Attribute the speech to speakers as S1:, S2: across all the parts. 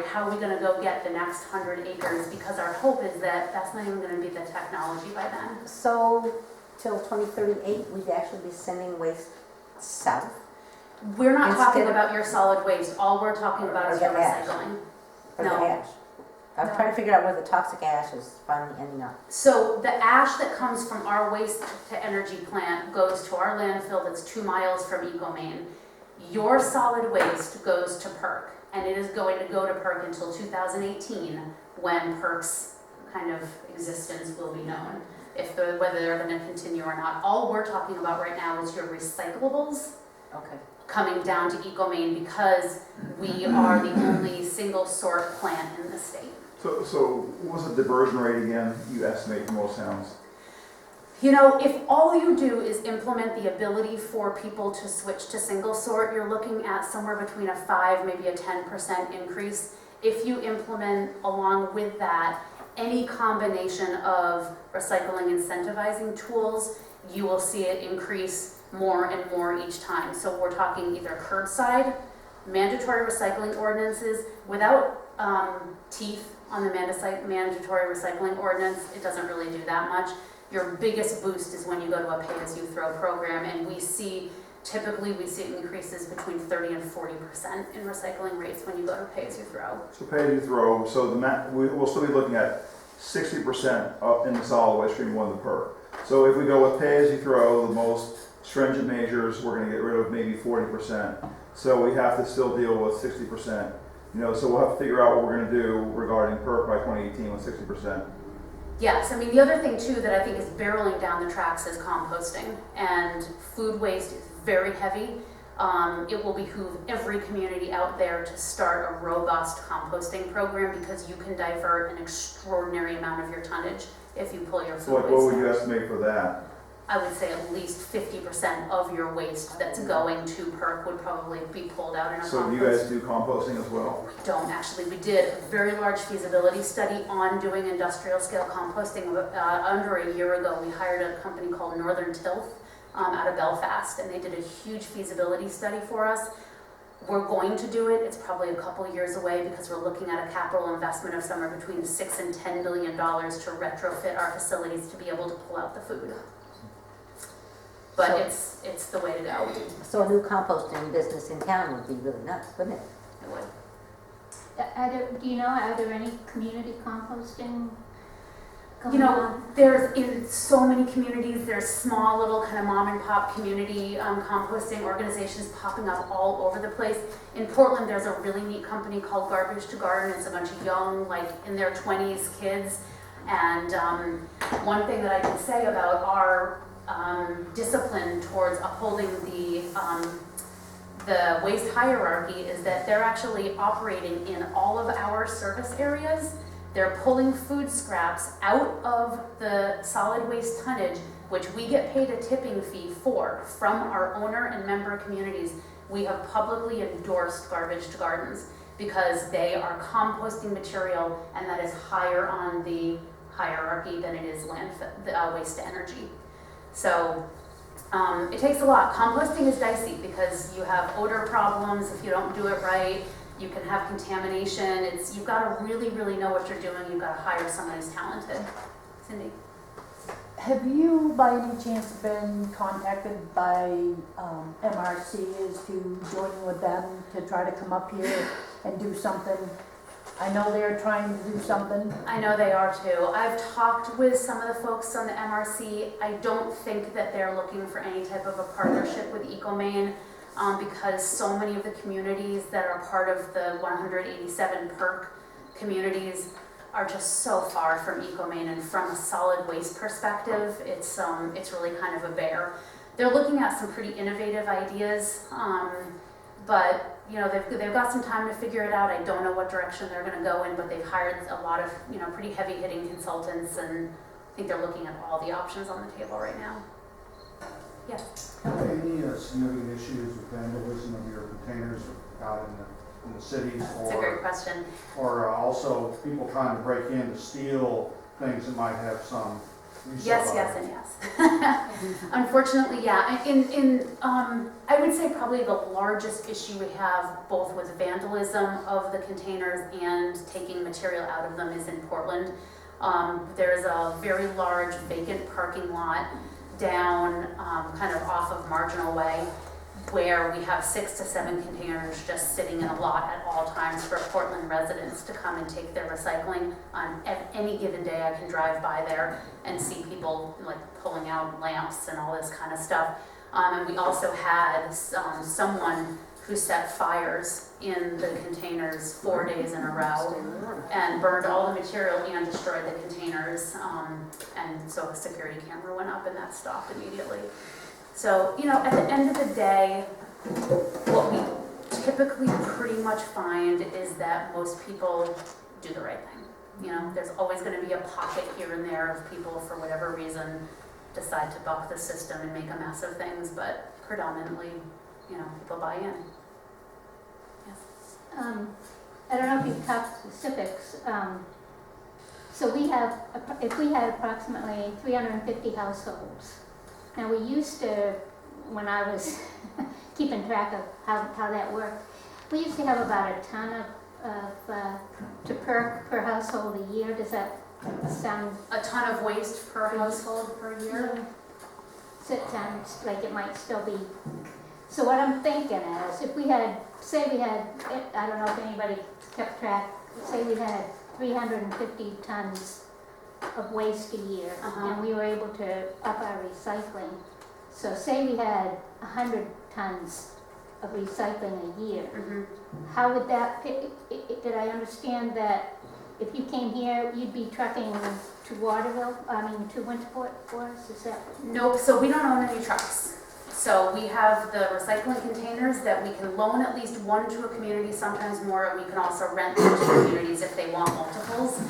S1: right, how are we gonna go get the next 100 acres? Because our hope is that that's not even gonna be the technology by then.
S2: So till 2038, we'd actually be sending waste south?
S1: We're not talking
S2: Instead-
S1: about your solid waste, all we're talking about is
S2: Or
S1: your
S2: the ash.
S1: recycling.
S2: For
S1: No.
S2: the ash? I'm
S1: No.
S2: trying to figure out where the toxic ash is finally ending up.
S1: So the ash that comes from our waste to energy plant goes to our landfill that's 2 miles from EcoMaine. Your solid waste goes to PERC, and it is going to go to PERC until 2018, when PERC's kind of existence will be known, whether they're gonna continue or not. All we're talking about right now is your recyclables
S2: Okay.
S1: coming down to EcoMaine, because we are the only single sort plant in the state.
S3: So what was the diversion rate again, you estimate for most towns?
S1: You know, if all you do is implement the ability for people to switch to single sort, you're looking at somewhere between a 5, maybe a 10% increase. If you implement along with that any combination of recycling incentivizing tools, you will see it increase more and more each time. So we're talking either curbside, mandatory recycling ordinances without teeth on the mandatory recycling ordinance. It doesn't really do that much. Your biggest boost is when you go to a pay-as-you-throw program, and typically we see increases between 30 and 40% in recycling rates when you go to pay-as-you-throw.
S3: So pay as you throw, so we'll still be looking at 60% up in the solid waste stream, 1 to PERC. So if we go with pay as you throw, the most stringent measures, we're gonna get rid of maybe 40%. So we have to still deal with 60%. So we'll have to figure out what we're gonna do regarding PERC by 2018 with 60%.
S1: Yes, I mean, the other thing too that I think is barreling down the tracks is composting, and food waste is very heavy. It will behoove every community out there to start a robust composting program, because you can divert an extraordinary amount of your tonnage if you pull your
S3: So
S1: food
S3: like,
S1: waste.
S3: what would you estimate for that?
S1: I would say at least 50% of your waste that's going to PERC would probably be pulled out in a
S3: So
S1: compost.
S3: you guys do composting as well?
S1: We don't actually. We did a very large feasibility study on doing industrial scale composting under a year ago. We hired a company called Northern Tilth out of Belfast, and they did a huge feasibility study for us. We're going to do it. It's probably a couple years away, because we're looking at a capital investment of somewhere between $6 and $10 million to retrofit our facilities to be able to pull out the food. But
S2: So-
S1: it's the way to go.
S2: So a new composting business in town would be really nice, wouldn't it?
S1: It would.
S4: Do you know, are there any community composting going
S1: You know,
S4: on?
S1: there's in so many communities, there's small little kind of mom and pop community composting organizations popping up all over the place. In Portland, there's a really neat company called Garbage to Garden. It's a bunch of young, like in their 20s kids. And one thing that I can say about our discipline towards upholding the waste hierarchy is that they're actually operating in all of our service areas. They're pulling food scraps out of the solid waste tonnage, which we get paid a tipping fee for from our owner and member communities. We have publicly endorsed Garbage to Gardens because they are composting material, and that is higher on the hierarchy than it is waste to energy. So it takes a lot. Composting is dicey because you have odor problems if you don't do it right. You can have contamination. You've got to really, really know what you're doing. You've got to hire someone who's talented. Cindy?
S5: Have you, by any chance, been contacted by MRC to join with them to try to come up here and do something? I know they're trying to do something.
S1: I know they are too. I've talked with some of the folks on the MRC. I don't think that they're looking for any type of a partnership with EcoMaine because so many of the communities that are part of the 187 PERC communities are just so far from EcoMaine, and from a solid waste perspective, it's really kind of a bear. They're looking at some pretty innovative ideas, but you know, they've got some time to figure it out. I don't know what direction they're going to go in, but they've hired a lot of, you know, pretty heavy-hitting consultants, and I think they're looking at all the options on the table right now. Yes.
S6: Are there any significant issues with vandalism of your containers out in the cities?
S1: That's a great question.
S6: Or also people trying to break in to steal things that might have some
S1: Yes, yes, and yes. Unfortunately, yeah. I would say probably the largest issue we have, both with vandalism of the containers and taking material out of them, is in Portland. There's a very large vacant parking lot down kind of off of Marginal Way, where we have 6 to 7 containers just sitting in a lot at all times for Portland residents to come and take their recycling. At any given day, I can drive by there and see people like pulling out lamps and all this kind of stuff. And we also had someone who set fires in the containers 4 days in a row and burned all the material and destroyed the containers. And so a security camera went up and that stopped immediately. So, you know, at the end of the day, what we typically pretty much find is that most people do the right thing. You know, there's always going to be a pocket here and there of people, for whatever reason, decide to buck the system and make a mess of things, but predominantly, you know, people buy in. Yes.
S4: I don't know if you've talked specifics. So we have, if we had approximately 350 households. Now we used to, when I was keeping track of how that worked, we used to have about a ton of per household a year. Does that sound?
S1: A ton of waste per household per year?
S4: So it sounds like it might still be. So what I'm thinking is, if we had, say we had, I don't know if anybody kept track, say we had 350 tons of waste a year, and we were able to up our recycling. So say we had 100 tons of recycling a year. How would that, did I understand that if you came here, you'd be trucking to Waterville, to Winterport for us, is that?
S1: Nope, so we don't own any trucks. So we have the recycling containers that we can loan at least one to a community, sometimes more, and we can also rent them to communities if they want multiples.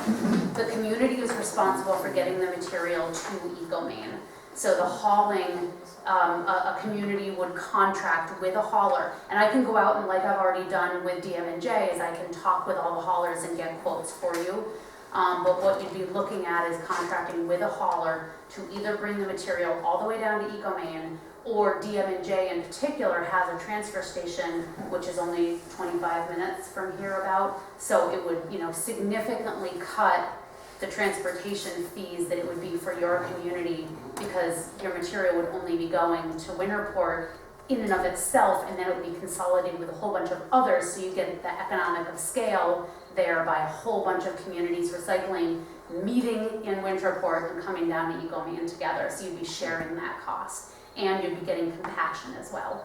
S1: The community is responsible for getting the material to EcoMaine. So the hauling, a community would contract with a hauler. And I can go out and, like I've already done with DM&J, is I can talk with all the haulers and get quotes for you. But what you'd be looking at is contracting with a hauler to either bring the material all the way down to EcoMaine, or DM&J in particular has a transfer station which is only 25 minutes from here about, so it would, you know, significantly cut the transportation fees that it would be for your community, because your material would only be going to Winterport in and of itself, and then it would be consolidated with a whole bunch of others, so you get the economic of scale there by a whole bunch of communities recycling, meeting in Winterport and coming down to EcoMaine together, so you'd be sharing that cost. And you'd be getting compaction as well.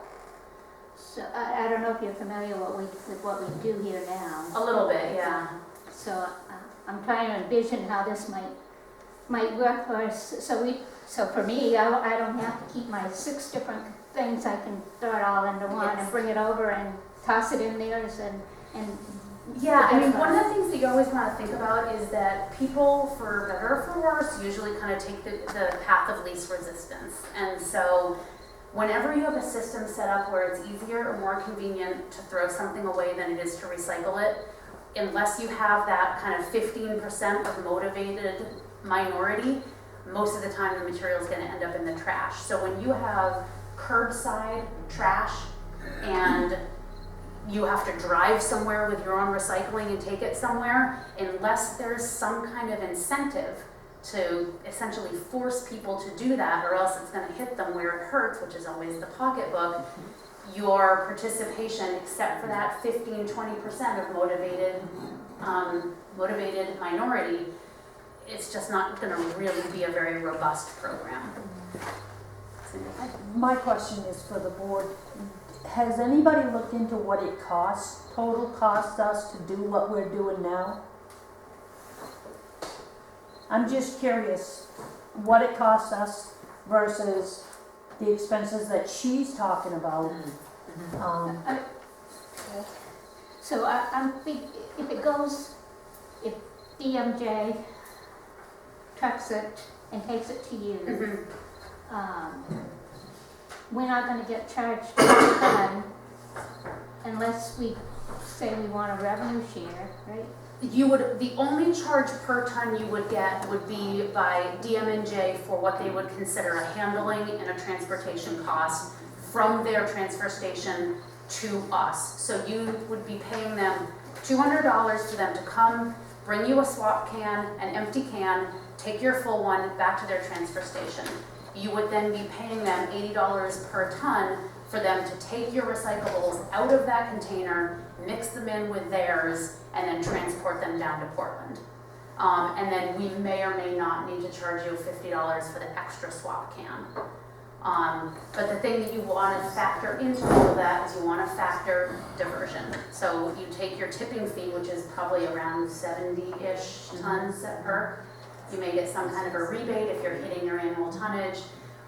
S4: So I don't know if you're familiar with what we do here now.
S1: A little bit, yeah.
S4: So I'm trying to envision how this might work for us. So for me, I don't have to keep my 6 different things. I can throw it all into one and bring it over and toss it in theirs and
S1: yeah, I mean, one of the things that you always want to think about is that people, for better or for worse, usually kind of take the path of least resistance. And so whenever you have a system set up where it's easier or more convenient to throw something away than it is to recycle it, unless you have that kind of 15% of motivated minority, most of the time the material is going to end up in the trash. So when you have curbside trash and you have to drive somewhere with your own recycling and take it somewhere, unless there's some kind of incentive to essentially force people to do that, or else it's going to hit them where it hurts, which is always the pocketbook, your participation, except for that 15-20% of motivated minority, it's just not going to really be a very robust program.
S5: My question is for the board. Has anybody looked into what it total costs us to do what we're doing now? I'm just curious what it costs us versus the expenses that she's talking about.
S4: So I'm thinking, if DMJ trucks it and takes it to you, we're not going to get charged per ton unless we say we want a revenue share, right?
S1: You would, the only charge per ton you would get would be by DM&J for what they would consider a handling and a transportation cost from their transfer station to us. So you would be paying them $200 for them to come, bring you a swap can, an empty can, take your full one back to their transfer station. You would then be paying them $80 per ton for them to take your recyclables out of that container, mix them in with theirs, and then transport them down to Portland. And then we may or may not need to charge you $50 for the extra swap can. But the thing that you want to factor into all of that is you want to factor diversion. So you take your tipping fee, which is probably around 70-ish tons per. You may get some kind of a rebate if you're hitting your annual tonnage,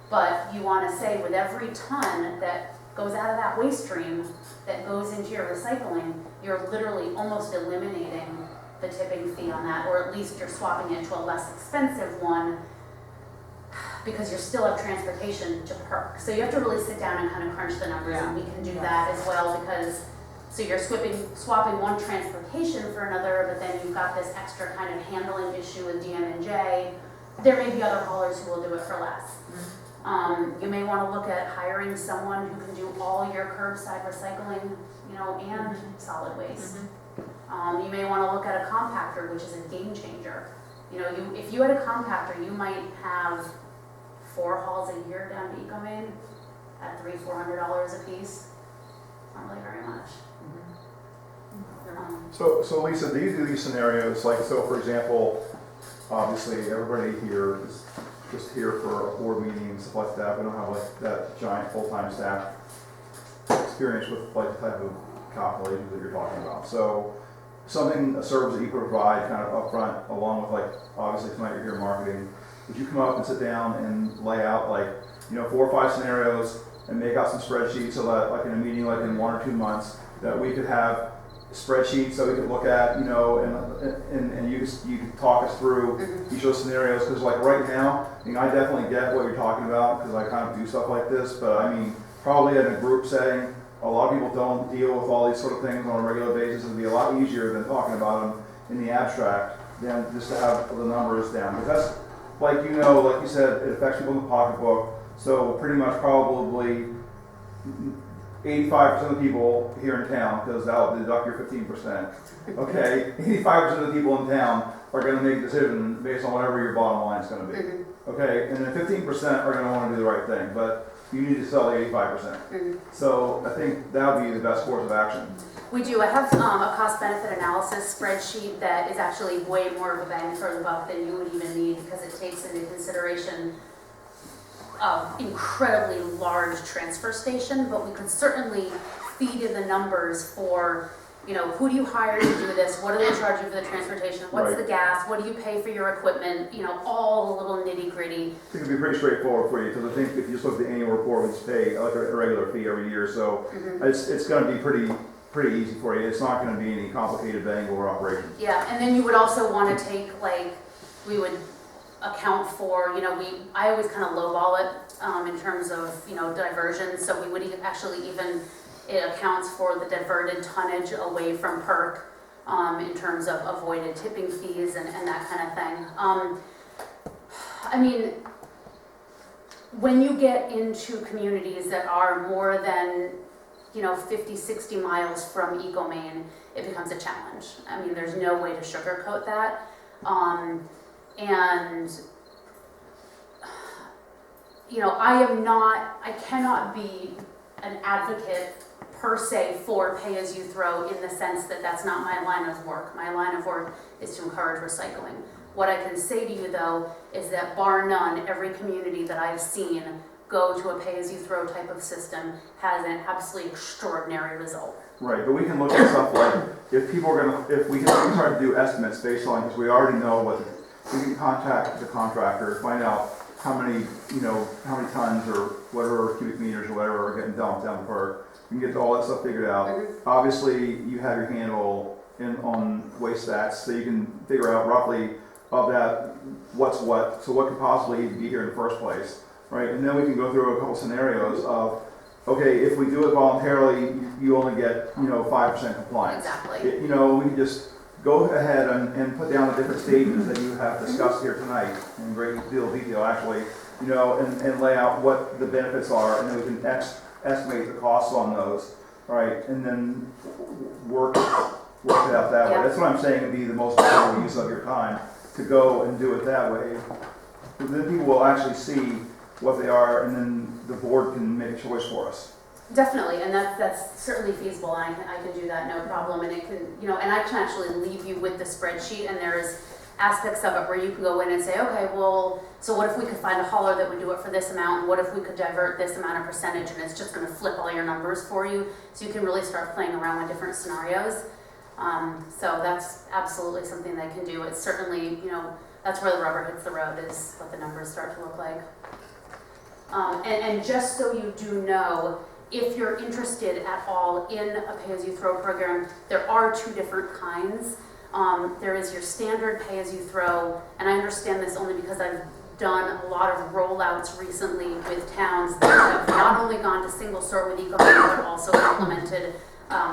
S1: but you want to say with every ton that goes out of that waste stream that goes into your recycling, you're literally almost eliminating the tipping fee on that, or at least you're swapping it to a less expensive one because you still have transportation to PERC. So you have to really sit down and kind of crunch the numbers, and we can do that as well, because so you're swapping one transportation for another, but then you've got this extra kind of handling issue with DM&J. There may be other haulers who will do it for less. You may want to look at hiring someone who can do all your curbside recycling, and solid waste. You may want to look at a compactor, which is a game changer. If you had a compactor, you might have 4 hauls a year down to EcoMaine at $300-400 a piece. Not really very much.
S3: So Lisa, do you do these scenarios, like, so for example, obviously everybody here is just here for a board meeting and stuff like that. We don't have like that giant full-time staff experience with like the type of calculations that you're talking about. So a service that you provide kind of upfront, along with like, obviously tonight you're here marketing, would you come up and sit down and lay out like, 4 or 5 scenarios and make out some spreadsheets so that like in a meeting, like in 1 or 2 months, that we could have spreadsheets so we could look at, and you could talk us through each of those scenarios, because like right now, I definitely get what you're talking about, because I kind of do stuff like this, but I mean, probably in a group setting, a lot of people don't deal with all these sort of things on a regular basis. It'd be a lot easier than talking about them in the abstract than just to have the numbers down. Because that's, like like you said, it affects people in the pocketbook. So pretty much probably 85% of the people here in town, because that'll deduct your 15%. Okay, 85% of the people in town are going to make a decision based on whatever your bottom line is going to be. Okay, and then 15% are going to want to do the right thing, but you need to sell the 85%. So I think that would be the best course of action.
S1: We do. I have a cost-benefit analysis spreadsheet that is actually way more of a bang for the buck than you would even need, because it takes into consideration incredibly large transfer station, but we could certainly feed in the numbers for, who do you hire to do this? What do they charge you for the transportation? What's the gas? What do you pay for your equipment? All the little nitty gritty.
S3: I think it'd be pretty straightforward for you, because I think if you just look at the annual report, we just pay like a regular fee every year, so it's going to be pretty easy for you. It's not going to be any complicated bang over operation.
S1: Yeah, and then you would also want to take, we would account for, I always kind of lowball it in terms of, diversion. So we would it accounts for the diverted tonnage away from PERC in terms of avoided tipping fees and that kind of thing. I mean, when you get into communities that are more than 50, 60 miles from EcoMaine, it becomes a challenge. I mean, there's no way to sugarcoat that. And I cannot be an advocate per se for pay-as-you-throw, in the sense that that's not my line of work. My line of work is to encourage recycling. What I can say to you though is that bar none, every community that I've seen go to a pay-as-you-throw type of system has an absolutely extraordinary result.
S3: Right, but we can look at stuff like, if we can start to do estimates based on, because we already know we can contact the contractor, find out how many tons or whatever cubic meters or whatever are getting dumped down the PERC. You can get all that stuff figured out. Obviously, you have your handle on waste stats, so you can figure out roughly of that what's what, so what could possibly be here in the first place, right? And then we can go through a couple scenarios of, okay, if we do it voluntarily, you only get, 5% compliance.
S1: Exactly.
S3: We can just go ahead and put down the different stages that you have discussed here tonight in great deal of detail, actually, and lay out what the benefits are, and then we can estimate the costs on those, right? And then work it out that way.
S1: Yeah.
S3: That's what I'm saying would be the most valuable use of your time, to go and do it that way. And then people will actually see what they are, and then the board can make a choice for us.
S1: Definitely, and that's certainly feasible, and I can do that, no problem, and it can, and I can actually leave you with the spreadsheet, and there's aspects of it where you can go in and say, okay, well, so what if we could find a hauler that would do it for this amount, and what if we could divert this amount of percentage, and it's just gonna flip all your numbers for you, so you can really start playing around with different scenarios. So that's absolutely something they can do. It's certainly, that's where the rubber hits the road, is what the numbers start to look like. And just so you do know, if you're interested at all in a pay-as-you-throw program, there are two different kinds. There is your standard pay-as-you-throw, and I understand this only because I've done a lot of rollouts recently with towns that have not only gone to single sort with eco-money, but also implemented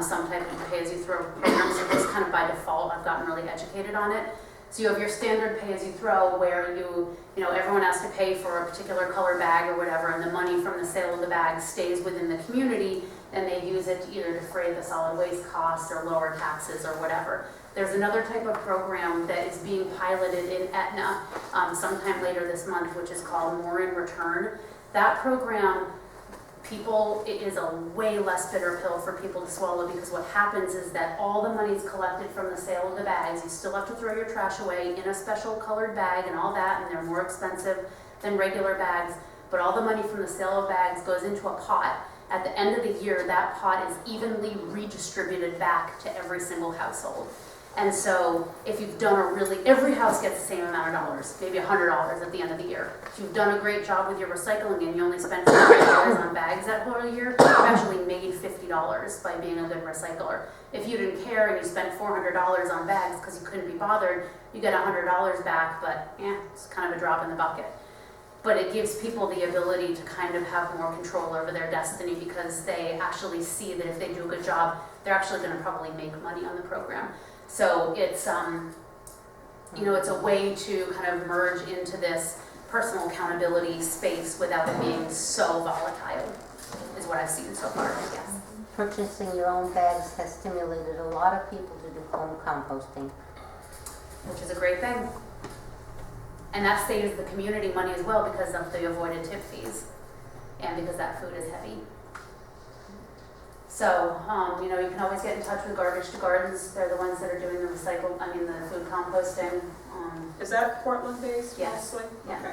S1: some type of pay-as-you-throw program. So just kind of by default, I've gotten really educated on it. So you have your standard pay-as-you-throw, where everyone has to pay for a particular color bag or whatever, and the money from the sale of the bag stays within the community, and they use it to either defray the solid waste costs or lower taxes or whatever. There's another type of program that is being piloted in Etna sometime later this month, which is called More in Return. That program, it is a way less bitter pill for people to swallow, because what happens is that all the money is collected from the sale of the bags. You still have to throw your trash away in a special colored bag and all that, and they're more expensive than regular bags, but all the money from the sale of bags goes into a pot. At the end of the year, that pot is evenly redistributed back to every single household. And so if you've done every house gets the same amount of dollars, maybe $100 at the end of the year. If you've done a great job with your recycling and you only spent $50 on bags that whole year, you've actually made $50 by being a good recycler. If you didn't care and you spent $400 on bags because you couldn't be bothered, you get $100 back, but it's kind of a drop in the bucket. But it gives people the ability to kind of have more control over their destiny, because they actually see that if they do a good job, they're actually going to probably make money on the program. So it's, it's a way to kind of merge into this personal accountability space without it being so volatile, is what I've seen so far, I guess.
S2: Purchasing your own bags has stimulated a lot of people to do home composting.
S1: Which is a great thing. And that saves the community money as well, because of the avoided tip fees and because that food is heavy. So, you can always get in touch with Garbage to Gardens. They're the ones that are doing the the food composting.
S7: Is that Portland based
S1: Yes.
S7: mostly?
S1: Yeah.
S7: Okay.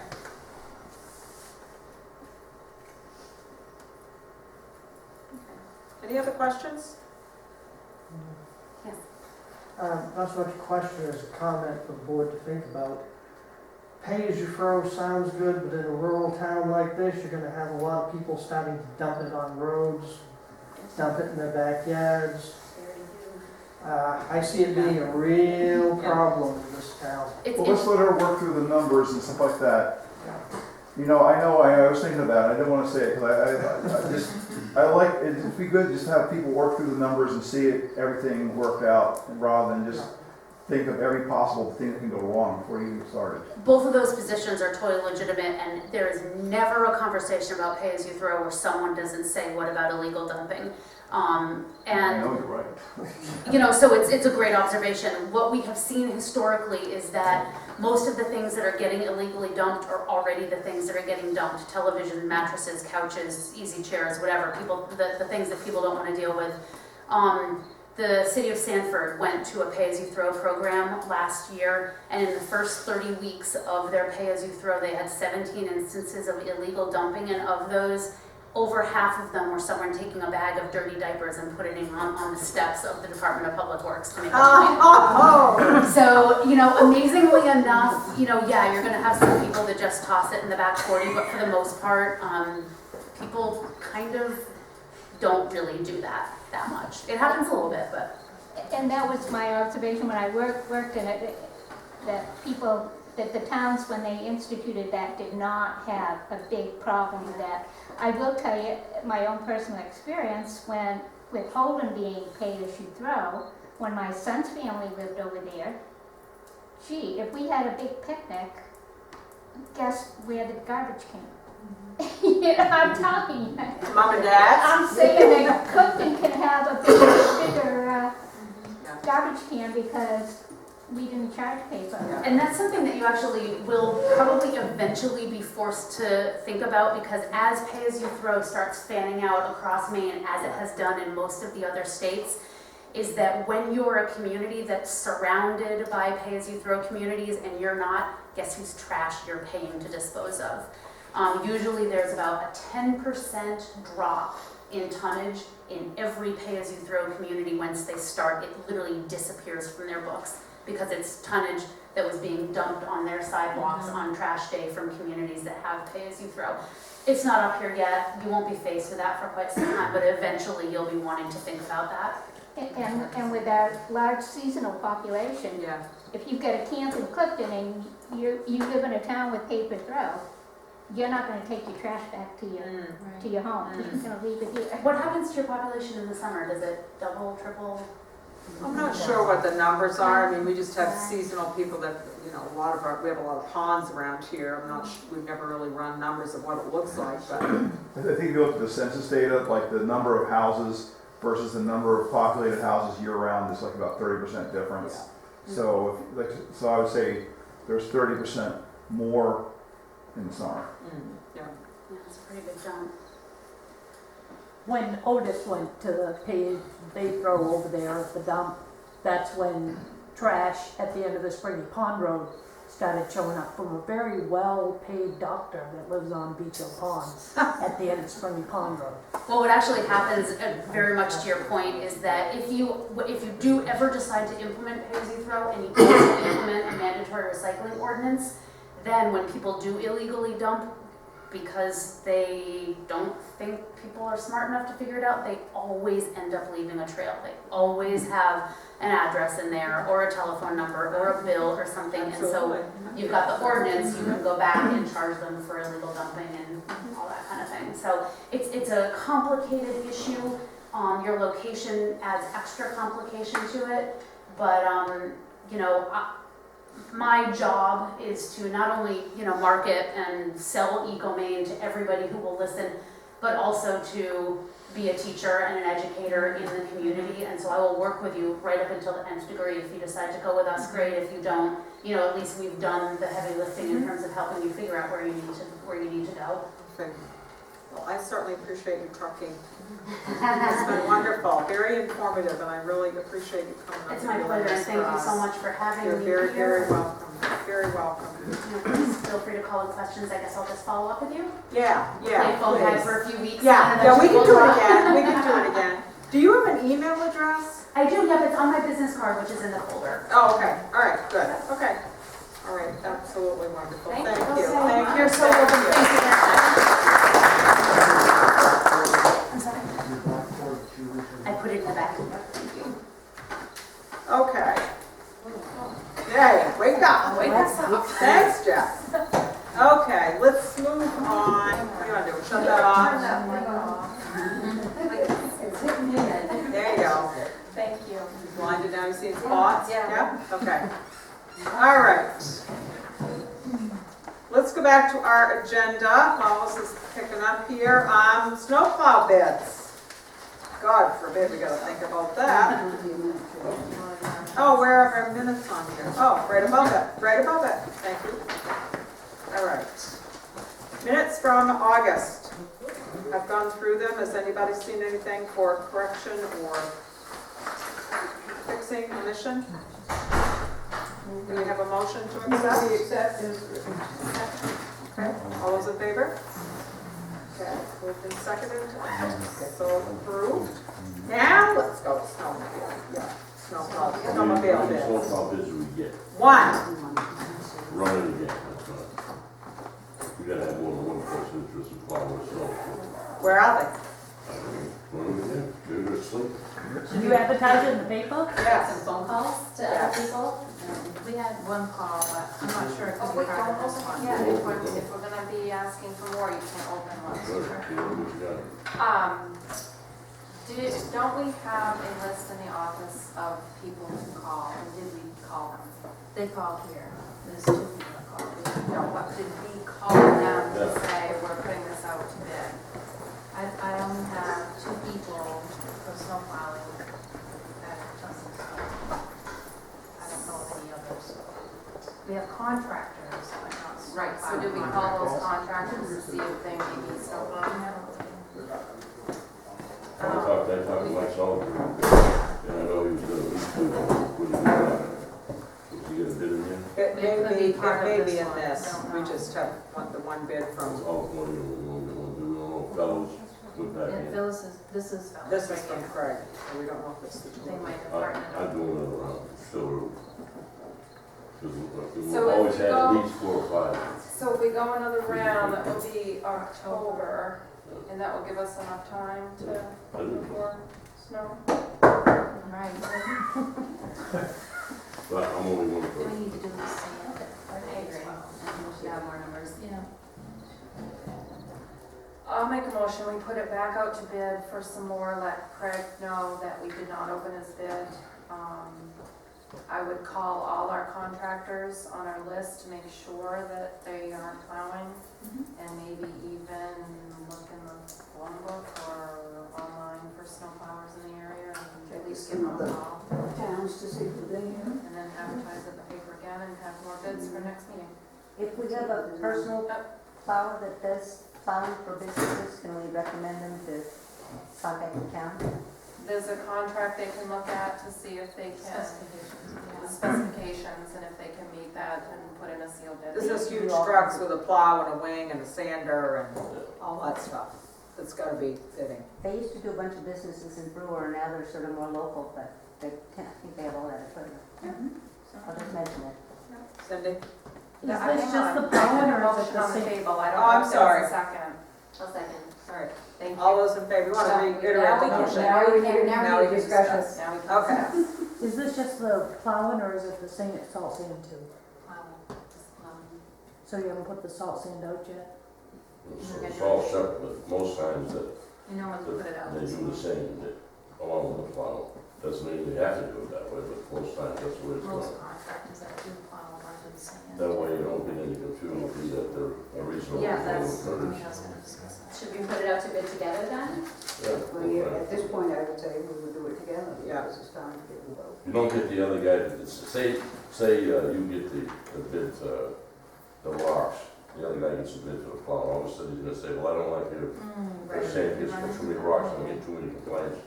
S7: Any other questions?
S1: Yes.
S8: Not so much a question as a comment for the board to think about. Pay as you throw sounds good, but in a rural town like this, you're gonna have a lot of people starting to dump it on roads, dump it in their backyards. I see it being a real problem in this town.
S3: Well, let's let her work through the numbers and stuff like that. I was thinking about it, I didn't want to say it, because I like, it'd be good just to have people work through the numbers and see everything worked out, rather than just think of every possible thing that can go wrong before you get started.
S1: Both of those positions are totally legitimate, and there is never a conversation about pay-as-you-throw where someone doesn't say, what about illegal dumping?
S3: I know you're right.
S1: So it's a great observation. What we have seen historically is that most of the things that are getting illegally dumped are already the things that are getting dumped. Television, mattresses, couches, easy chairs, whatever. The things that people don't want to deal with. The city of Sanford went to a pay-as-you-throw program last year, and in the first 30 weeks of their pay-as-you-throw, they had 17 instances of illegal dumping, and of those, over half of them were someone taking a bag of dirty diapers and putting it on the steps of the Department of Public Works to make a So, amazingly enough, you're going to have some people that just toss it in the back 40, but for the most part, people kind of don't really do that much. It happens a little bit, but...
S4: And that was my observation when I worked in it, that people that the towns, when they instituted that, did not have a big problem with that. I will tell you, my own personal experience, when, with Holden being paid as you throw, when my son's family lived over there, gee, if we had a big picnic, guess where the garbage came? You know, I'm telling you.
S7: Mom and Dad?
S4: I'm saying that Clifton can have a bigger garbage can because we didn't charge paper.
S1: And that's something that you actually will probably eventually be forced to think about, because as pay-as-you-throw starts fanning out across Maine, as it has done in most of the other states, is that when you're a community that's surrounded by pay-as-you-throw communities and you're not, guess whose trash you're paying to dispose of? Usually there's about a 10% drop in tonnage in every pay-as-you-throw community. Once they start, it literally disappears from their books, because it's tonnage that was being dumped on their sidewalks on trash day from communities that have pay-as-you-throw. It's not up here yet. You won't be faced with that for quite some time, but eventually you'll be wanting to think about that.
S4: And with our large seasonal population,
S7: Yeah.
S4: if you've got a camp in Clifton and you live in a town with paper throw, you're not gonna take your trash back to your home. You're gonna leave it here.
S1: What happens to your population in the summer? Does it double, triple?
S7: I'm not sure what the numbers are. I mean, we just have seasonal people that, you know, we have a lot of ponds around here. I'm not, we've never really run numbers of what it looks like, but.
S3: I think if you look at the census data, like the number of houses versus the number of populated houses year-round, there's like about 30% difference. So, so I would say there's 30% more in the summer.
S7: Yeah.
S1: Yeah, it's a pretty big jump.
S5: When Otis went to the they throw over there at the dump, that's when trash at the end of the Springy Pond Road started showing up from a very well-paid doctor that lives on Beach Hill Pond at the end of Springy Pond Road.
S1: Well, what actually happens, very much to your point, is that if you do ever decide to implement pay-as-you-throw and you also implement a mandatory recycling ordinance, then when people do illegally dump, because they don't think people are smart enough to figure it out, they always end up leaving a trail. They always have an address in there, or a telephone number, or a bill, or something. And so you've got the ordinance, you can go back and charge them for illegal dumping and all that kind of thing. So it's a complicated issue. Your location adds extra complication to it, but you know, my job is to not only, you know, market and sell EcoMaine to everybody who will listen, but also to be a teacher and an educator in the community. And so I will work with you right up until the nth degree. If you decide to go with us, great. If you don't, you know, at least we've done the heavy lifting in terms of helping you figure out where you need to go.
S7: Okay. Well, I certainly appreciate you trucking. It's been wonderful, very informative, and I really appreciate you coming up.
S1: It's my pleasure, and thank you so much for having
S7: You're
S1: me
S7: very,
S1: here.
S7: very welcome. Very welcome.
S1: You know, please feel free to call with questions. I guess I'll just follow up with you.
S7: Yeah,
S1: Play phone tag
S7: please.
S1: for a few weeks.
S7: Yeah,
S1: and
S7: yeah, we
S1: eventually
S7: can do
S1: we'll
S7: it
S1: talk.
S7: again. We can do it again. Do you have an email address?
S1: I do, yep, it's on my business card, which is in the folder.
S7: Oh, okay. All right, good. Okay. All right, absolutely wonderful. Thank you. Thank you.
S1: You're so welcome. Thank you very much. I'm sorry. I put it in the back. Thank you.
S7: Okay. Hey, wake up.
S1: Wake us up.
S7: Thanks, Jeff. Okay, let's move on. What do you want to do? Shut that off? There you go.
S1: Thank you.
S7: Blinded now, you see spots? Yeah. Okay. All right. Let's go back to our agenda. While this is picking up here. Snowplow bids. God forbid we gotta think about that. Oh, where are our minutes on here? Oh, right above it. Right above it. Thank you. All right. Minutes from August. I've gone through them. Has anybody seen anything for correction or fixing, omission? Do we have a motion to accept? Okay, all those in favor? Okay, moved and seconded, so approved. Now, let's go to snowmobile. Yeah, snowmobile bids.
S9: Snowplow bids we get,
S7: One,
S9: run it again, that's right. We gotta have more than one person interested in plowing snow.
S7: where are they?
S9: Run it again, get it asleep.
S5: Did you advertise it in the paper?
S7: Yes.
S10: Some phone calls to
S7: Yes.
S10: people. We had one call, but I'm not sure if
S1: Oh,
S10: we
S1: wait,
S10: part
S1: don't
S10: of this
S1: open
S10: one.
S1: it yet. If we're gonna be asking for more, you can't open
S9: Good,
S1: one.
S9: what you got?
S10: Don't we have a list in the office of people to call, and did we call them? They called here, there's 2 people that called.
S1: No, what, did we call them to
S9: Yeah.
S1: say, we're putting this out to bid?
S10: I only have 2 people for snow plowing that doesn't snow. I don't know of any others. We have contractors, but not snow
S1: Right, so did we
S10: plowing
S1: call those
S10: contractors.
S1: contractors to see if they may need snow plowing?
S9: I talked to Mike Sullivan, and I know he was gonna leave too, what do you got? Did you get a bid in there?
S7: It may be in
S10: one,
S7: this,
S10: I don't
S7: we
S10: know.
S7: just have the one bid from,
S9: Oh, what do you want to do, we don't know, fellows, put back
S10: And
S9: in.
S10: Phyllis is, this is Phyllis.
S7: this is
S10: right
S7: from
S10: here.
S7: Craig, so we don't know if it's the
S10: They
S7: two.
S10: might have partnered
S9: I'd
S10: up.
S9: do another round, still, because
S1: So
S9: we've
S1: if
S9: always
S1: we
S9: had
S1: go-
S9: at least 4 or 5.
S1: So if we go another round, that will be October, and that will give us enough time to move forward snow.
S10: Right.
S9: But I'm only one
S10: Do
S9: for
S10: we need to do the same?
S1: I agree. We should have more numbers.
S10: Yeah.
S1: I'll make a motion, we put it back out to bid for some more, let Craig know that we did not open his bid. I would call all our contractors on our list to make sure that they are plowing, and maybe even look in the phone book or online for snow plowers in the area, and at least give them a call.
S2: Towns to see who they are.
S1: And then advertise in the paper again and have more bids for next meeting.
S2: If we have a personal plower that does plowing for businesses, can we recommend them to contact the town?
S1: There's a contract they can look at to see if they can, the specifications, and if they can meet that and put in a sealed bid.
S7: This is huge trucks with a plow and a wing and a sander and all that stuff. It's gotta be fitting.
S2: They used to do a bunch of businesses in Brewer, now they're sort of more local, but I think they have all that equipment. I'll just mention it.
S7: Cindy?
S5: Is this just the plowing or is it the
S1: On the
S5: same?
S1: table, I
S7: Oh,
S1: don't
S7: I'm
S1: know if
S7: sorry.
S1: there's a second.
S10: I'll second.
S1: Sorry, thank you.
S7: All those in favor, you wanna reiterate
S1: Now
S7: the
S1: we can-
S7: motion?
S1: now we can-
S7: Now we can discuss.
S1: Now we can
S7: Okay.
S1: discuss.
S5: Is this just the plowing or is it the sand, salt sand too? So you haven't put the salt sand out yet?
S9: It's all separate, but most times that
S10: You know when to put it out.
S9: they do the same, that along with the plow. Doesn't mean they have to do it that way, but most times that's the way it's
S10: Most
S9: done.
S10: contractors that do plow are doing sand.
S9: That way you don't get any confusion, be that they're a reasonable.
S10: Yeah, that's,
S9: level of
S10: I was gonna discuss that.
S1: Should we put it out to bid together then?
S9: Yeah,
S2: Well, at this point, I would say we would do it together,
S7: Yeah.
S2: because it's time to get the vote.
S9: You don't get the other guy, say you get the bid, the rocks, the other guy gets a bid for the plow, all of a sudden he's gonna say, well, I don't like you, they're saying it's for too many rocks, I'm getting too many complaints.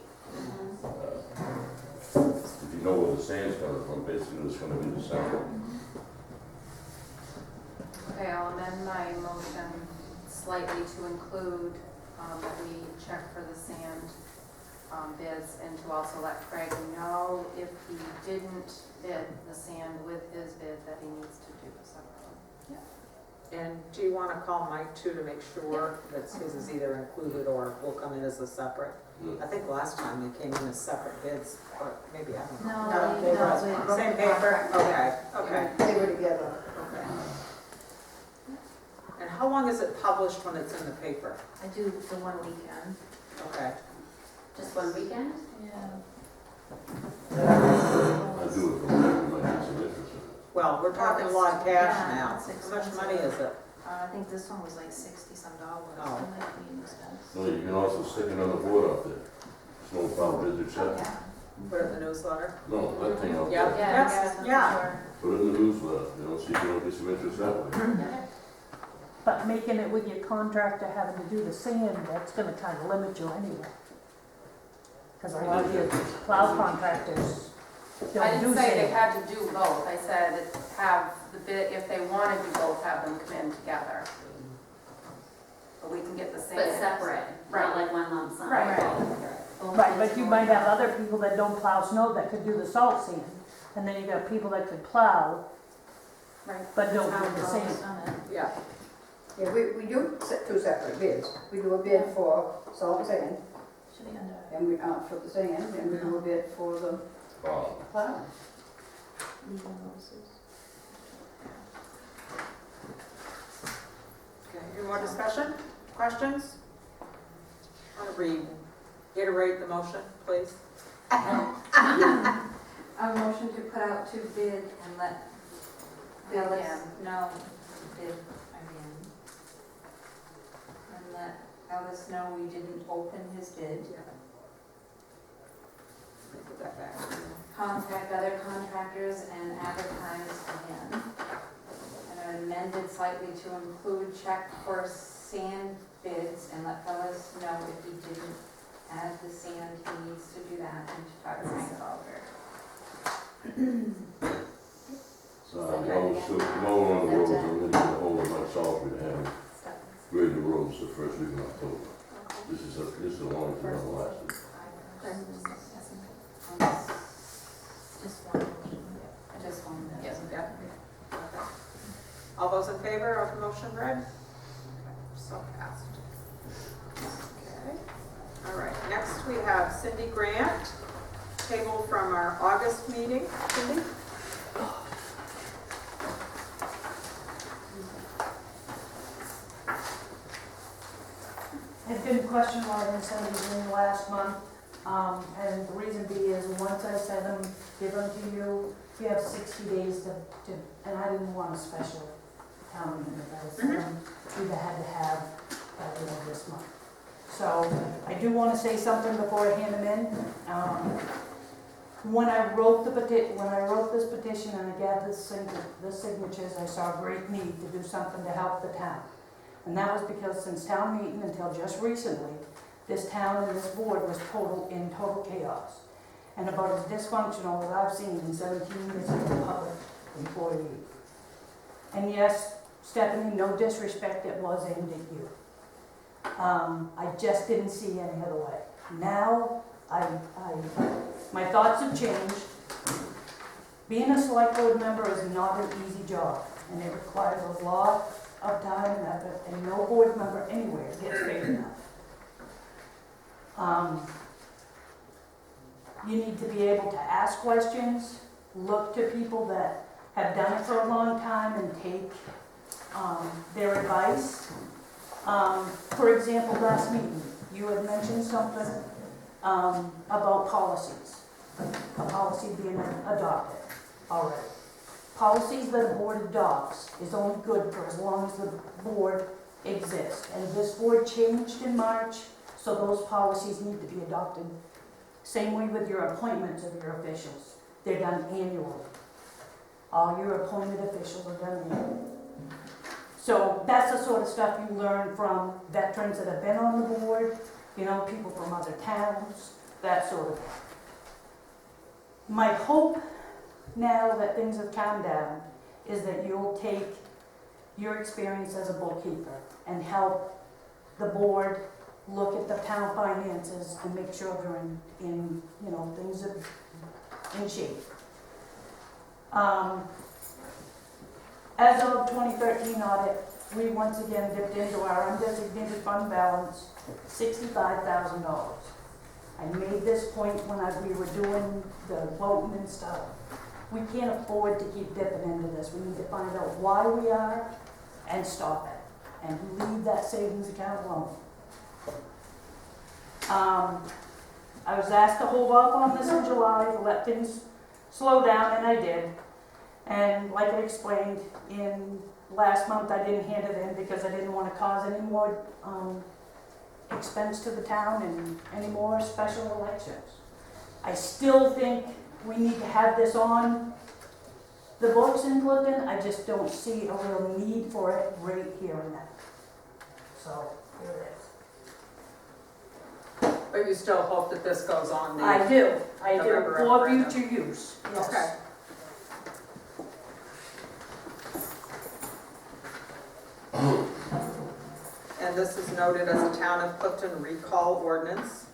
S9: If you know where the sand's coming from, basically it's gonna be the same.
S1: Okay, I'll amend my motion slightly to include, that we check for the sand, bids, and to also let Craig know if he didn't bid the sand with his bid, that he needs to do a separate one.
S7: And do you wanna call Mike too to make sure that his is either included or will come in as a separate?
S9: Yeah.
S7: I think last time they came in as separate bids, or maybe, I don't know.
S10: No,
S2: they were-
S10: we broke
S7: Same
S10: the
S7: paper?
S10: contract.
S7: Okay, okay,
S2: They were together.
S7: okay. And how long is it published when it's in the paper?
S10: I do the one weekend.
S7: Okay.
S1: Just one weekend?
S10: Yeah.
S9: I do it from there, we might get some interest in it.
S7: Well, we're talking a lot of cash
S10: Yeah,
S7: now.
S10: it's
S7: How much
S10: expensive.
S7: money is it?
S10: I think this one was like $60-some.
S7: Oh.
S10: It might be expensive.
S9: No, you can also stick it on the board out there. Snow plow bids accepted.
S10: Yeah.
S7: Put it in the newsletter?
S9: No, that thing out
S7: Yeah.
S9: there.
S7: Yes, yeah.
S9: Put it in the newsletter, you know, see if you don't get some interest that way.
S5: But making it with your contractor having to do the sand, that's gonna kind of limit you anyway. Because a lot of your plow contractors
S1: I
S5: don't do
S1: didn't say they
S5: sand.
S1: had to do both, I said have the bid, if they wanted to both, have them come in together. But we can get the same.
S11: But separate, not like one lump sum.
S1: Right.
S5: Right, but you might have other people that don't plow snow that could do the salt sand. And then you got people that could plow,
S1: Right.
S5: but don't
S10: How
S5: do the
S10: it's
S5: sand.
S10: always done it.
S7: Yeah.
S12: Yeah, we do set two separate bids. We do a bid for salt and sand,
S10: Should be under.
S12: and we, for the sand, and we do a bid for the
S9: Wow.
S12: plowing.
S10: Legal notices.
S7: questions? Want to reiterate the motion, please?
S10: A motion to put out to bid and let Ellis know, bid again. And let Ellis know we didn't open his bid.
S7: Put that back.
S10: Contact other contractors and advertise again. And amended slightly to include check for sand bids and let Ellis know if he didn't add the sand, he needs to do that and to talk to Frank about it.
S9: So I was still mowing on the roads, I'm gonna get a hold of myself and have grade the roads the first week in October. This is a long term on the last week.
S10: Just one. Just one.
S7: Yes, okay. All those in favor of the motion read? So passed. Okay. All right, next we have Cindy Grant, table from our August meeting. Cindy?
S5: I've been questioned why I didn't send these in last month, and the reason being is once I send them, give them to you, you have 60 days to, and I didn't want a special town meeting, I sent them, either had to have by the end of this month. So I do want to say something before I hand them in. When I wrote this petition and I gathered the signatures, I saw a great need to do something to help the town. And that was because since town meeting until just recently, this town and this board was in total chaos. And about as dysfunctional as I've seen in 17 years as a public employee. And yes, Stephanie, no disrespect, it was aimed at you. I just didn't see any other way. Now, my thoughts have changed. Being a select board member is not an easy job, and it requires a lot of time and effort, and no board member anywhere gets paid enough. You need to be able to ask questions, look to people that have done it for a long time and take their advice. For example, last meeting, you had mentioned something about policies, a policy being adopted already. Policies that a board adopts is only good for as long as the board exists. And this board changed in March, so those policies need to be adopted. Same way with your appointments of your officials. They're done annually. All your appointed officials are done annually. So that's the sort of stuff you learn from veterans that have been on the board, people from other towns, that sort of thing. My hope now that things have calmed down is that you'll take your experience as a bookkeeper and help the board look at the town finances and make sure they're in things are in shape. As of 2013 audit, we once again dipped into our undesignated fund balance, $65,000. I made this point when we were doing the voting and stuff. We can't afford to keep dipping into this. We need to find out why we are and stop it and leave that savings account alone. I was asked to hold off on this in July to let things slow down, and I did. And like I explained, in last month I didn't hand it in because I didn't want to cause any more expense to the town and any more special elections. I still think we need to have this on the books in Clifton. I just don't see a real need for it right here and now. So here it is.
S7: But you still hope that this goes on the...
S5: I do
S7: November
S5: for
S7: referendum.
S5: future use, yes.
S7: Okay. And this is noted as a Town of Clifton recall ordinance.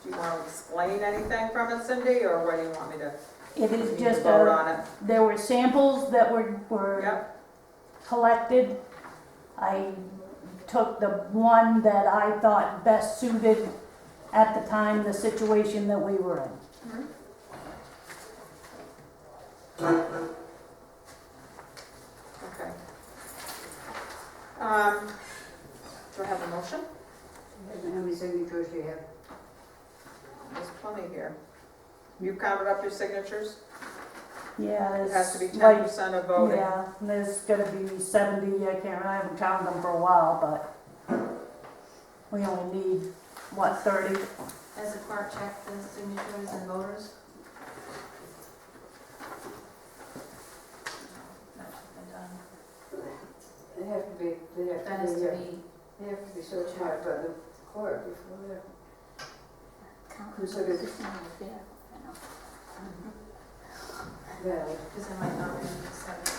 S7: Do you want to explain anything from it, Cindy, or what do you want me to?
S5: It is
S7: need to
S5: just
S7: vote on it?
S5: there were samples that were
S7: Yep.
S5: collected. I took the one that I thought best suited at the time, the situation that we were in.
S7: Okay. Do I have counted up your signatures?
S5: Yeah,
S7: It has to be
S5: there's
S7: 10% of voting.
S5: Yeah, and there's gonna be 70, I can't, I haven't counted them for a while, but we only need, what, 30?
S10: Has the clerk checked the signatures and voters? That should be done.
S12: They have to be,
S10: That has to be,
S12: they have to be certified by the court before they're
S4: Count
S12: considered
S4: this one right there, I know.
S12: valid.
S10: because it might not be 70.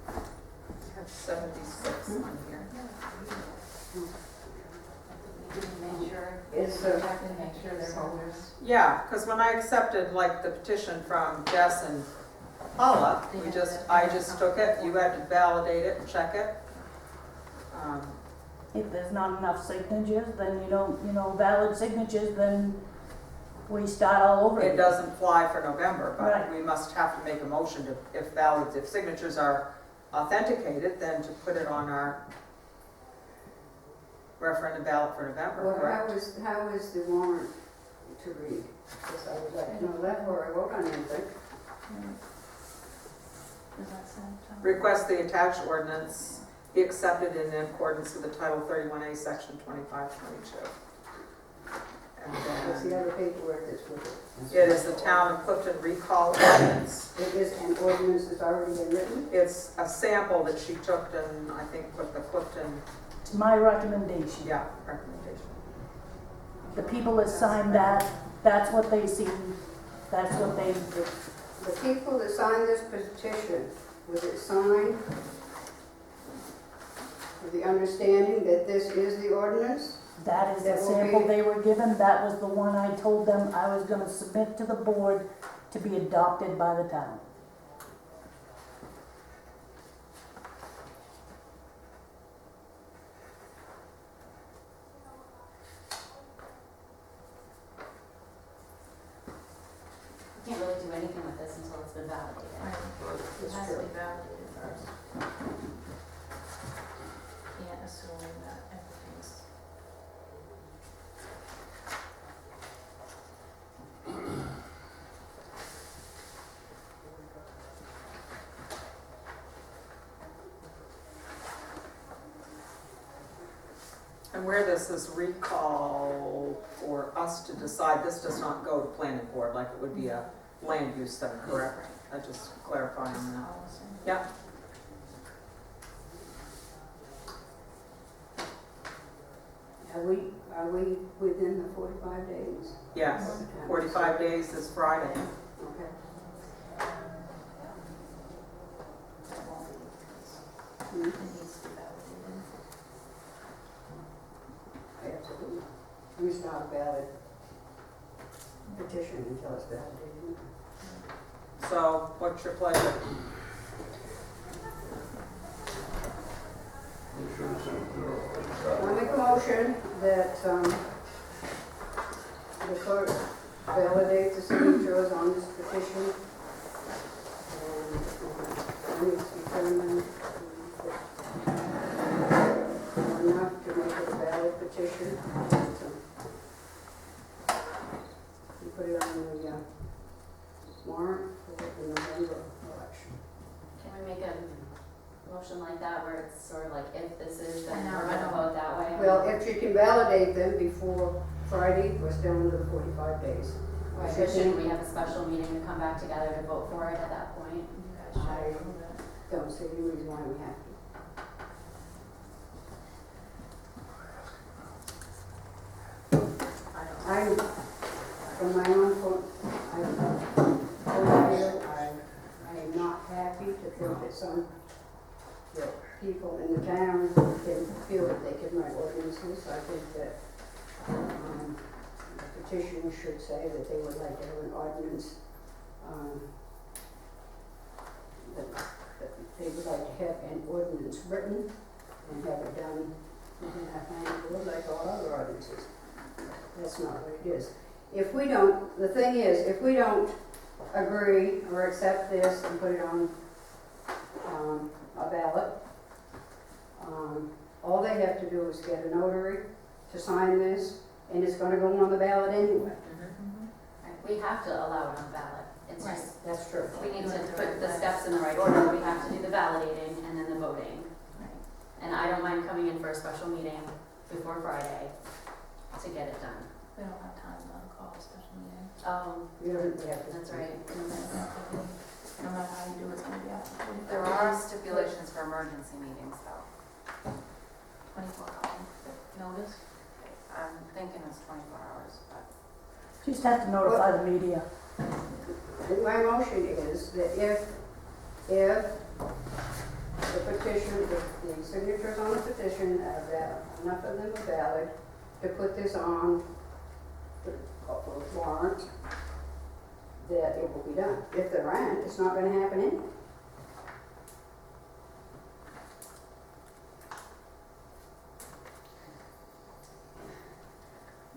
S7: I have 76 on here.
S10: Make sure,
S12: Is,
S10: check and make sure they're voters.
S7: Yeah, because when I accepted like the petition from Jess and Paula, I just took it, you had to validate it and check it.
S5: If there's not enough signatures, then valid signatures, then we start all over
S7: It
S5: again.
S7: doesn't fly for November, but
S5: Right.
S7: we must have to make a motion to, if signatures are authenticated, then to put it on our referendum ballot for November,
S12: well,
S7: correct?
S12: how is the warrant to read? Because I was like, no, that's where I vote on anything.
S10: Does that sound?
S7: Request the attached ordinance be accepted in accordance with the Title 31A, Section 2522.
S12: What's
S7: And
S12: the
S7: then
S12: other paperwork that's with it?
S7: it is the Town of Clifton recall ordinance.
S12: It is an ordinance that's already been written?
S7: It's a sample that she took and I think put the Clifton,
S5: It's my recommendation.
S7: yeah, recommendation.
S5: The people that signed that, that's what they see, that's what they,
S12: The people that signed this petition, was it signed with the understanding that this is the ordinance?
S5: that is the
S12: That will
S5: sample
S12: be-
S5: they were given, that was the one I told them I was gonna submit to the board to be adopted by the town.
S11: You can't really do anything with this until it's been validated.
S10: It has to be validated first. Can't assume that everything's.
S7: And where this is recall for us to decide, this does not go to planning board like it would be a land use thing, correct? I just clarifying that. Yeah.
S12: Are we within the 45 days?
S7: Yes, 45 days is Friday.
S12: Okay.
S10: It needs to be validated.
S12: Absolutely. We start a valid petition until it's validated.
S7: So what's your pleasure?
S9: Make sure the signatures are
S12: I make a motion that, the clerk validate the signatures on this petition. And, it's determined enough to make it a valid petition. You put it on the, warrant for the November election.
S11: Can we make a motion like that where it's sort of like, if this is, then
S10: No,
S11: we're
S10: I
S11: gonna
S10: don't.
S11: vote that way?
S12: Well, if you can validate them before Friday, we're still under the 45 days.
S11: Right, but shouldn't we have a special meeting to come back together to vote for it at that point?
S10: You guys should approve it.
S12: Don't see any reason why we have to.
S7: I don't.
S12: From my own point of view, I am not happy to think that people in the town can feel that they can write ordinances. I think that the petition should say that they would like to have an ordinance, that they would like to have an ordinance written and have it done within a time period like all other ordinances. That's not what it is. if we don't, the thing is, if we don't agree or accept this and put it on, a ballot, all they have to do is get a notary to sign this, and it's gonna go on the ballot anyway.
S11: We have to allow it on the ballot. It's just,
S12: That's true.
S11: we need to put the steps in the right order. We have to do the validating and then the voting. And I don't mind coming in for a special meeting before Friday to get it done.
S10: We don't have time to call a special meeting.
S12: You don't have to.
S11: That's right.
S10: No matter how you do it, it's gonna be after 24
S11: There are stipulations for emergency meetings though.
S10: 24-hour notice.
S11: I'm thinking it's 24 hours, but.
S5: Just have to notify the media.
S12: And my motion is that if the petition, if the signatures on the petition are valid, enough of them are valid, to put this on the warrant, that it will be done. If there aren't, it's not gonna happen anyway.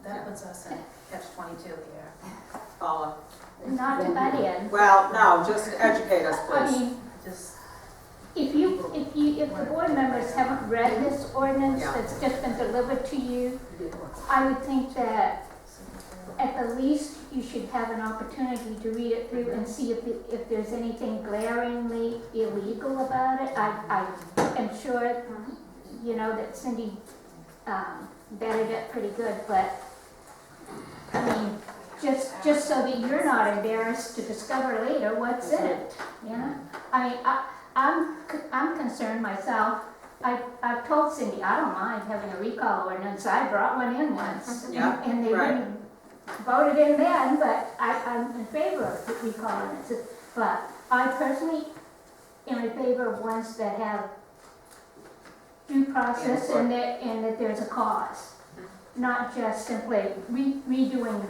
S10: That puts us in catch-22 here.
S7: Paula?
S4: Not to butt in.
S7: Well, no, just educate us,
S4: I
S7: please.
S4: mean,
S10: Just,
S4: if the board members haven't read this ordinance
S7: Yeah.
S4: that's just been delivered to you, I would think that at the least you should have an opportunity to read it through and see if there's anything glaringly illegal about it. I am sure, you know, that Cindy vetted it pretty good, but I mean, just so that you're not embarrassed to discover later what's in it, you know? I mean, I'm concerned myself. I've told Cindy, I don't mind having a recall ordinance. I brought one in once.
S7: Yeah,
S4: And they
S7: right.
S4: didn't vote it in then, but I'm in favor of recall ordinances. But I personally am in favor of ones that have due process and that there's a cause. Not just simply redoing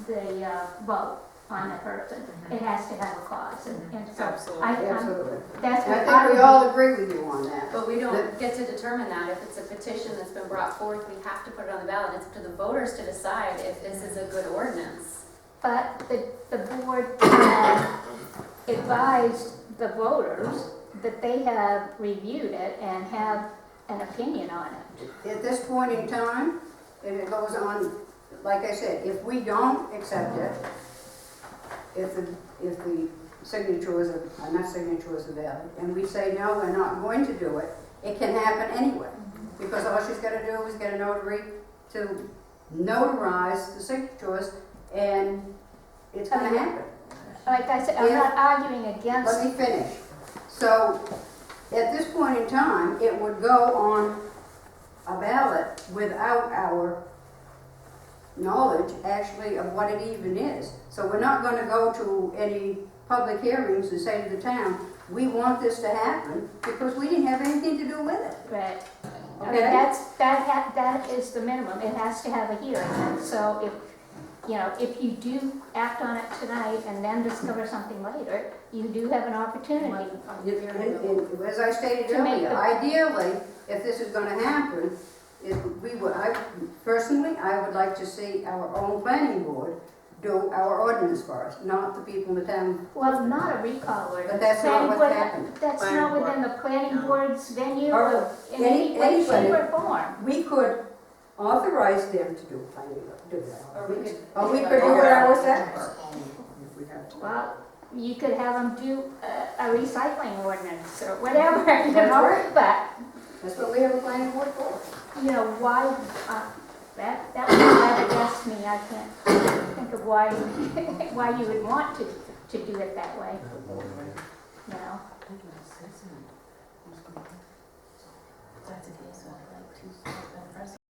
S4: the vote on the person. It has to have a cause, and so
S7: Absolutely.
S12: Absolutely.
S4: that's
S12: And
S4: what
S12: I
S4: I
S12: think we all agree with you on that.
S11: But we don't get to determine that. If it's a petition that's been brought forth, we have to put it on the ballot. It's up to the voters to decide if this is a good ordinance.
S4: But the board had advised the voters that they have reviewed it and have an opinion on it.
S12: At this point in time, if it goes on, like I said, if we don't accept it, if the signatures are not signatures are valid, and we say, no, we're not going to do it, it can happen anyway. Because all she's gotta do is get a notary to notarize the signatures, and it's gonna happen.
S4: Like I said, I'm not arguing against.
S12: Let me finish. So, at this point in time, it would go on a ballot without our knowledge, actually, of what it even is. So we're not gonna go to any public hearings and say to the town, we want this to happen, because we didn't have anything to do with it.
S4: Right. I mean,
S12: Okay?
S4: that is the minimum. It has to have a hearing. So if you do act on it tonight and then discover something later, you do have an opportunity.
S12: And as I stated
S4: To make
S12: earlier,
S4: the-
S12: ideally, if this is gonna happen, personally, I would like to see our own planning board do our ordinance for us, not the people in the town.
S4: Well, not a recall ordinance.
S12: But that's not
S4: Planning
S12: what's
S4: board-
S12: happened.
S4: That's
S7: Planning
S4: not
S7: board.
S4: within the planning board's venue
S12: Or
S4: in any way, shape,
S12: anybody.
S4: or form.
S12: We could authorize them to do planning, do that.
S11: Or we could.
S12: Or we could do it ourselves.
S7: If we had to.
S4: Well, you could have them do a recycling ordinance or whatever, you
S12: That's
S4: know,
S12: right.
S4: but,
S12: That's what we have a planning board for.
S4: you know, why, that would flabbergast me. I can't think of why you would want to do it that way.